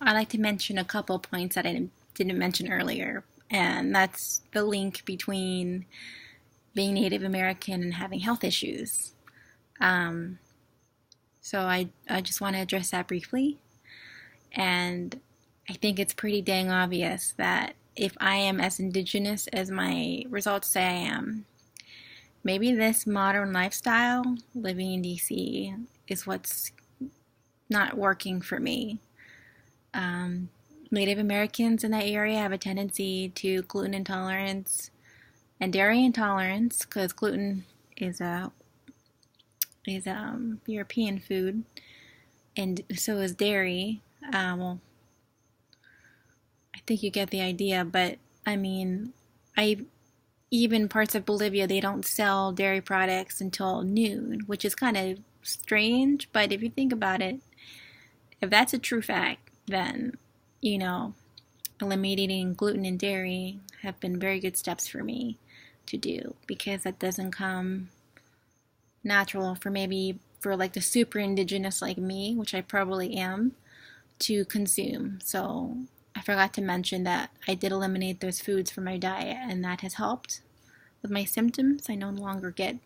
I'd like to mention a couple points that I didn't mention earlier, and that's the link between being Native American and having health issues. Um, so I just want to address that briefly. And I think it's pretty dang obvious that if I am as indigenous as my results say I am, maybe this modern lifestyle, living in DC, is what's not working for me. Native Americans in that area have a tendency to gluten intolerance and dairy intolerance because gluten is a European food, and so is dairy. Well, I think you get the idea, but I mean, I even parts of Bolivia they don't sell dairy products until noon, which is kind of strange. But if you think about it, if that's a true fact, then you know, eliminating gluten and dairy have been very good steps for me to do because that doesn't come natural for maybe for like the super indigenous like me, which I probably am, to consume. So I forgot to mention that I did eliminate those foods from my diet, and that has helped with my symptoms. I no longer get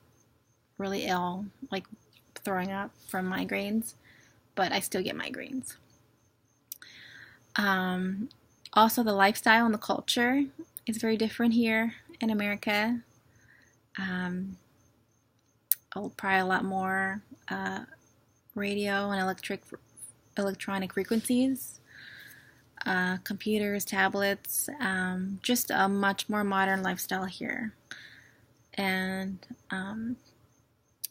really ill, like throwing up from migraines, but I still get migraines. Also, the lifestyle and the culture is very different here in America. Probably a lot more radio and electronic frequencies, computers, tablets, just a much more modern lifestyle here. And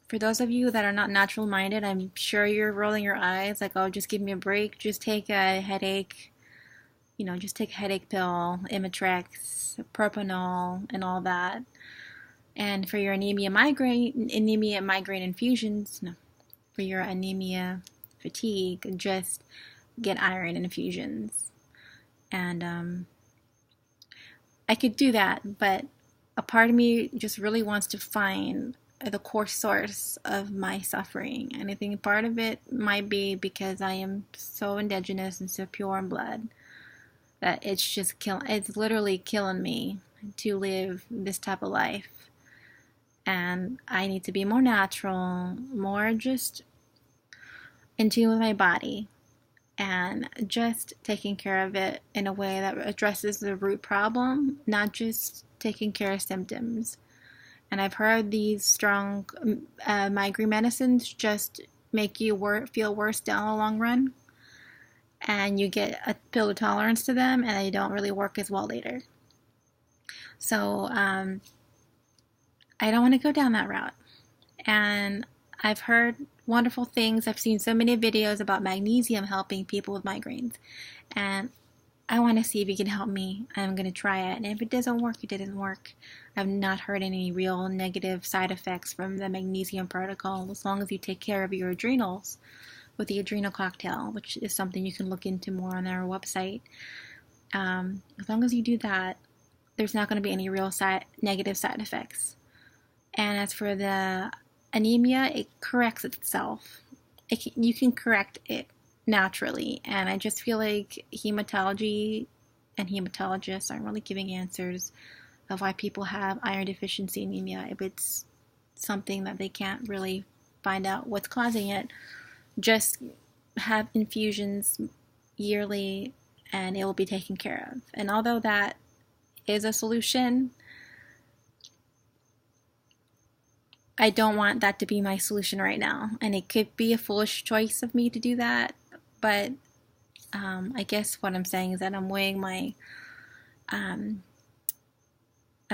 for those of you that are not natural minded, I'm sure you're rolling your eyes like, oh, just give me a break, just take a headache, just take a headache pill, Imitrex, Propanol, and all that. And for your anemia migraine infusions, no, for your anemia fatigue, just get iron infusions. And I could do that, but a part of me just really wants to find the core source of my suffering. And I think part of it might be because I am so indigenous and so pure in blood that it's literally killing me to live this type of life. And I need to be more natural, more just in tune with my body, and just taking care of it in a way that addresses the root problem, not just taking care of symptoms. And I've heard these strong migraine medicines just make you feel worse down the long run, and you get a pill tolerance to them, and they don't really work as well later. So I don't want to go down that route. And I've heard wonderful things. I've seen so many videos about magnesium helping people with migraines. And I want to see if it can help me. I'm going to try it. And if it doesn't work, it didn't work. I've not heard any real negative side effects from the magnesium protocol as long as you take care of your adrenals with the adrenal cocktail, which is something you can look into more on our website. As long as you do that, there's not going to be any real negative side effects. And as for the anemia, it corrects itself. You can correct it naturally. And I just feel like hematology and hematologists aren't really giving answers of why people have iron deficiency anemia if it's something that they can't really find out what's causing it. Just have infusions yearly and it will be taken care of. And although that is a solution, I don't want that to be my solution right now. And it could be a foolish choice of me to do that. But I guess what I'm saying is that I'm weighing I'm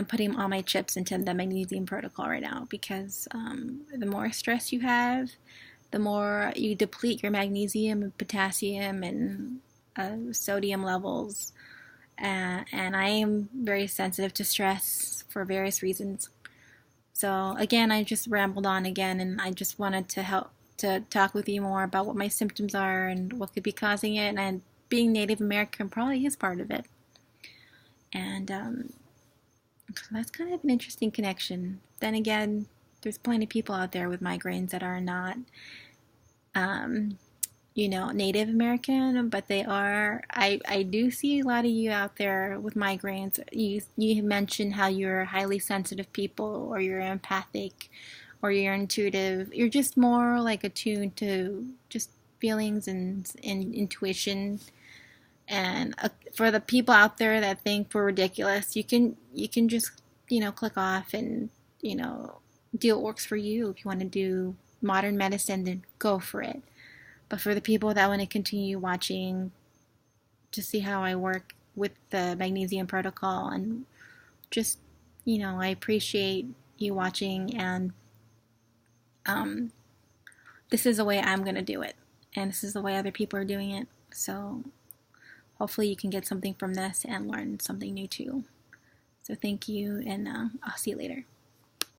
putting all my chips into the magnesium protocol right now because the more stress you have, the more you deplete your magnesium and potassium and sodium levels. And I am very sensitive to stress for various reasons. So again, I just rambled on again, and I just wanted to talk with you more about what my symptoms are and what could be causing it. And being Native American probably is part of it. And so that's kind of an interesting connection. Then again, there's plenty of people out there with migraines that are not Native American, but they are. I do see a lot of you out there with migraines. You mentioned how you're highly sensitive people, or you're empathic, or you're intuitive. You're just more like attuned to just feelings and intuition. And for the people out there that think we're ridiculous, you can just click off and do what works for you. If you want to do modern medicine, then go for it. But for the people that want to continue watching to see how I work with the magnesium protocol, and just, I appreciate you watching, and um, this is the way I'm going to do it. And this is the way other people are doing it. So hopefully you can get something from this and learn something new too. So thank you, and I'll see you later.